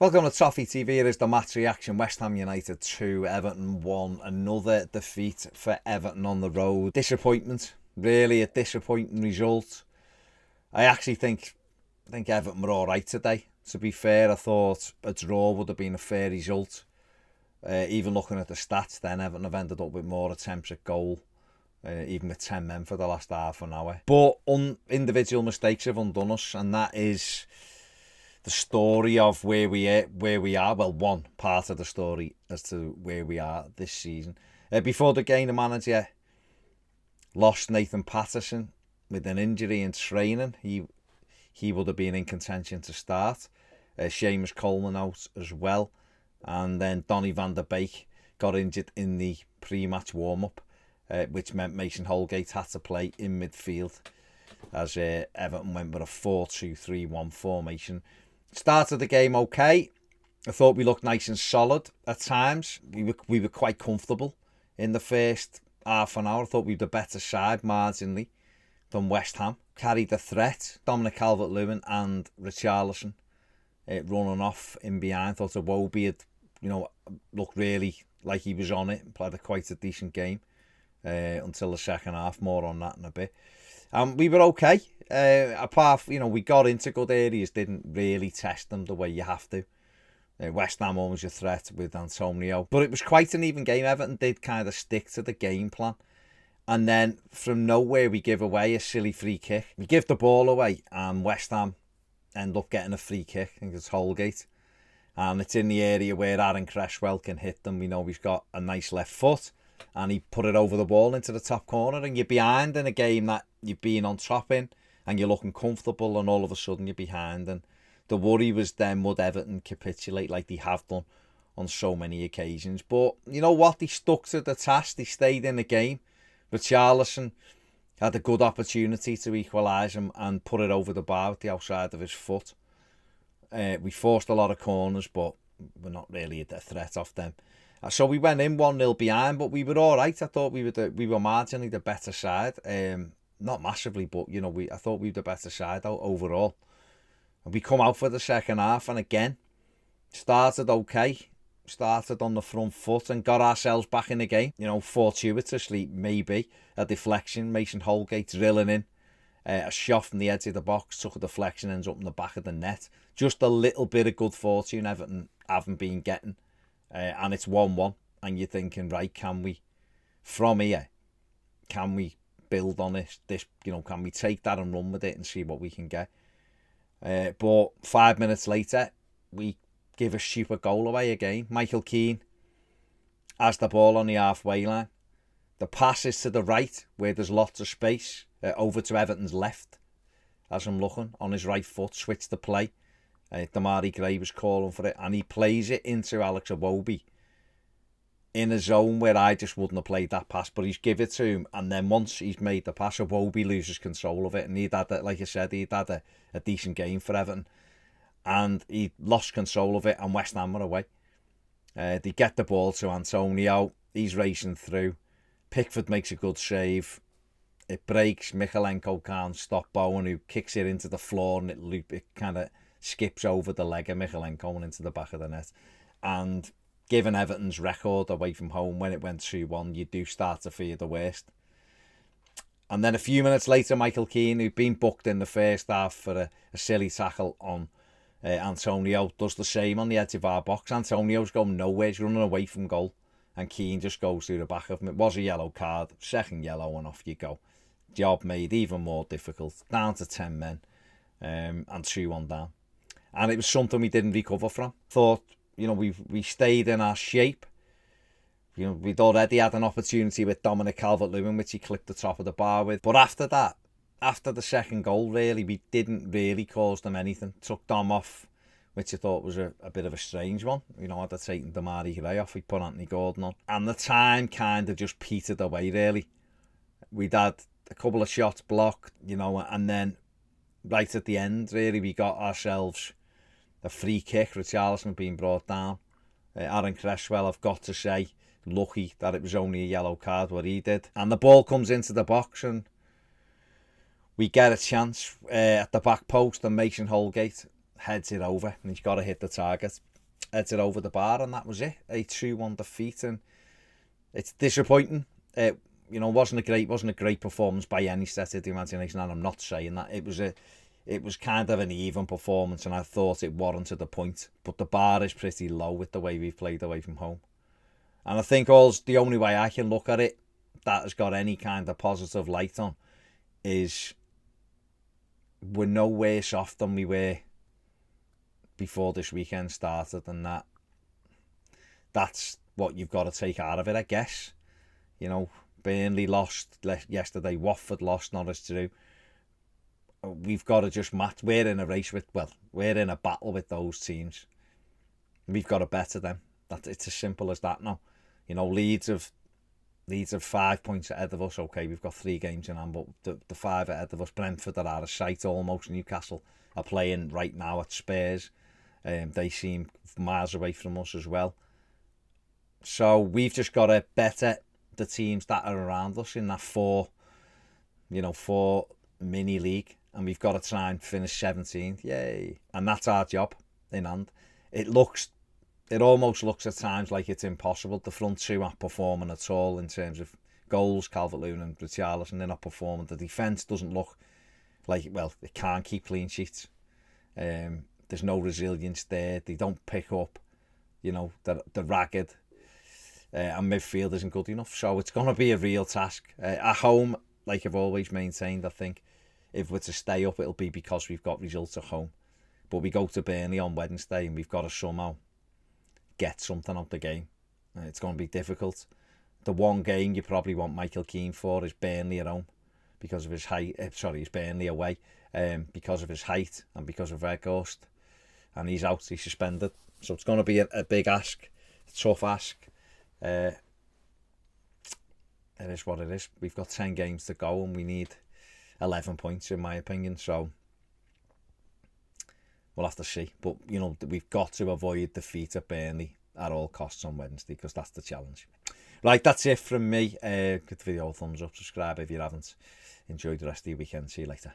Welcome to Toffee TV. It is the match reaction. West Ham United 2, Everton 1. Another defeat for Everton on the road. Disappointment. Really a disappointing result. I actually think Everton were alright today. To be fair, I thought a draw would have been a fair result. Even looking at the stats, then Everton have ended up with more attempts at goal. Even with 10 men for the last half an hour. But individual mistakes have undone us, and that is the story of where we are. Well, one part of the story as to where we are this season. Before the game, the manager lost Nathan Patterson with an injury in training. He would have been in contention to start. Seamus Coleman out as well. And then Donny van der Beek got injured in the pre-match warm-up, which meant Mason Holgate had to play in midfield as Everton went with a 4-2-3-1 formation. Started the game okay. I thought we looked nice and solid at times. We were quite comfortable in the first half an hour. I thought we were the better side marginally than West Ham. Carried the threat. Dominic Calvert-Lewin and Richarlison running off in behind. Thought Iwobi had, looked really like he was on it and played quite a decent game until the second half. More on that in a bit. We were okay. Apart from, we got into good areas, didn't really test them the way you have to. West Ham always a threat with Antonio. But it was quite an even game. Everton did kind of stick to the game plan. And then from nowhere we give away a silly free kick. We give the ball away and West Ham end up getting a free kick. I think it's Holgate. And it's in the area where Aaron Cresswell can hit them. We know he's got a nice left foot. And he put it over the ball into the top corner. And you're behind in a game that you've been on top in. And you're looking comfortable, and all of a sudden you're behind. And the worry was then, would Everton capitulate like they have done on so many occasions? But you know what? They stuck to the task. They stayed in the game. Richarlison had a good opportunity to equalise and put it over the bar with the outside of his foot. We forced a lot of corners, but we're not really a threat off them. So we went in 1-0 behind, but we were all right. I thought we were marginally the better side. Not massively, but I thought we were the better side overall. And we come out for the second half, and again started okay. Started on the front foot and got ourselves back in the game. Fortuitously, maybe a deflection. Mason Holgate drilling in. A shot from the edge of the box, took a deflection, ends up in the back of the net. Just a little bit of good fortune Everton haven't been getting. And it's 1-1. And you're thinking, right, can we, from here, can we build on this, can we take that and run with it and see what we can get? But 5 minutes later, we give a stupid goal away again. Michael Keane has the ball on the halfway line. The pass is to the right, where there's lots of space, over to Everton's left. As I'm looking, on his right foot, switch the play. Damari Gray was calling for it, and he plays it into Alex Iwobi in a zone where I just wouldn't have played that pass, but he's give it to him, and then once he's made the pass, Iwobi loses control of it, and he'd had, like I said, he'd had a decent game for Everton, and he lost control of it, and West Ham were away. They get the ball to Antonio, he's racing through, Pickford makes a good save, it breaks, Mykolenko can't stop Bowen, who kicks it into the floor, and it kind of skips over the leg of Mykolenko and into the back of the net, and given Everton's record away from home when it went 2-1, you do start to fear the worst. And then a few minutes later, Michael Keane, who'd been booked in the first half for a silly tackle on Antonio, does the same on the edge of our box. Antonio's going nowhere, he's running away from goal, and Keane just goes through the back of him. It was a yellow card, second yellow, and off you go. Job made even more difficult, down to 10 men, and 2-1 down. And it was something we didn't recover from. Thought, we stayed in our shape. We'd already had an opportunity with Dominic Calvert-Lewin, which he clipped the top of the bar with. But after that, after the second goal, really, we didn't really cause them anything. Took Dom off, which I thought was a bit of a strange one. I'd have taken Damari Gray off, we put Anthony Gordon on. And the time kind of just petered away, really. We'd had a couple of shots blocked, and then right at the end, really, we got ourselves a free kick. Richarlison being brought down. Aaron Cresswell, I've got to say, lucky that it was only a yellow card what he did. And the ball comes into the box and we get a chance at the back post, and Mason Holgate heads it over, and he's got to hit the target. Heads it over the bar, and that was it. A 2-1 defeat, and it's disappointing. Wasn't a great performance by any stretch of the imagination, and I'm not saying that. It was kind of an even performance, and I thought it warranted the point. But the bar is pretty low with the way we've played away from home. And I think the only way I can look at it that has got any kind of positive light on is we're no worse off than we were before this weekend started, and that's what you've got to take out of it, I guess. Burnley lost yesterday, Watford lost, Norwich drew. We've got to just match. We're in a battle with those teams. We've got to better them. It's as simple as that now. Leeds have 5 points ahead of us. Okay, we've got 3 games in hand, but the 5 ahead of us. Brentford are out of sight almost. Newcastle are playing right now at Spurs. They seem miles away from us as well. So we've just got to better the teams that are around us in that 4 mini league, and we've got to try and finish 17th. Yay! And that's our job in hand. It almost looks at times like it's impossible. The front 2 aren't performing at all in terms of goals. Calvert-Lewin and Richarlison, they're not performing. The defence doesn't look like, it can't keep clean sheets. There's no resilience there. They don't pick up. They're ragged. And midfield isn't good enough. So it's going to be a real task. At home, like I've always maintained, I think if we're to stay up, it'll be because we've got results at home. But we go to Burnley on Wednesday, and we've got to somehow get something out the game. It's going to be difficult. The one game you probably want Michael Keane for is Burnley at home because of his height. It's Burnley away because of his height and because of Weghorst. And he's out, he's suspended. So it's going to be a big ask, a tough ask. It is what it is. We've got 10 games to go and we need 11 points in my opinion, so we'll have to see. But we've got to avoid defeat at Burnley at all costs on Wednesday, because that's the challenge. Right, that's it from me. Give the video a thumbs up, subscribe if you haven't. Enjoy the rest of your weekend. See you later.